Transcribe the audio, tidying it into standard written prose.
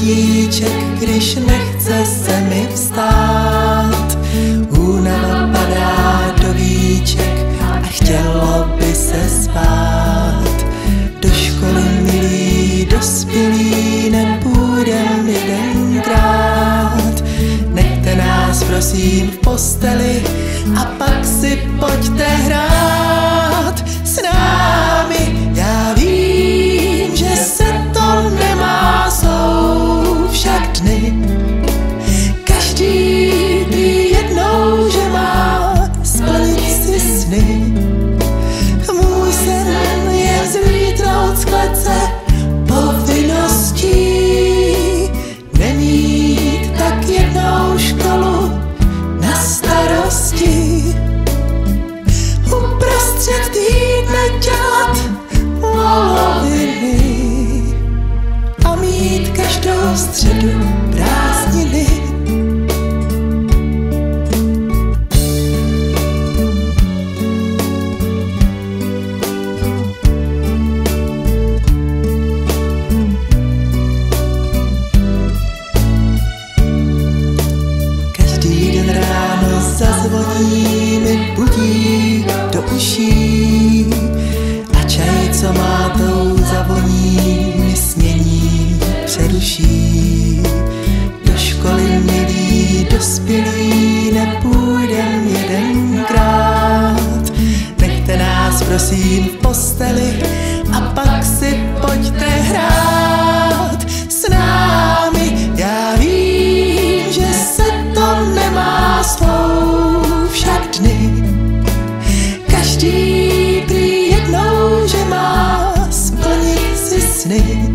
budíček, když nechce se mi vstát. Únava padá do víček a chtělo by se spát. Do školy milí dospělí nepůjdem jedenkrát. Nechte nás prosím v posteli a pak si pojďte hrát s námi. Já vím, že se to nemá, jsou však dny. Každý ví jednou, že má splnit si sny. Můj sen je vzlítnout z klece povinností, nemít tak jednou školu na starosti. Uprostřed týdne dělat voloviny a mít každou středu prázdniny. Zazvoní mi budík do uší a čaj, co mátou zavoní, mi snění přeruší. Do školy milí dospělí nepůjdem jedenkrát. Nechte nás prosím v posteli a pak si pojďte hrát s námi. Já vím, že se to nemá, svou však dny. Každý prý jednou, že má splnit si sny.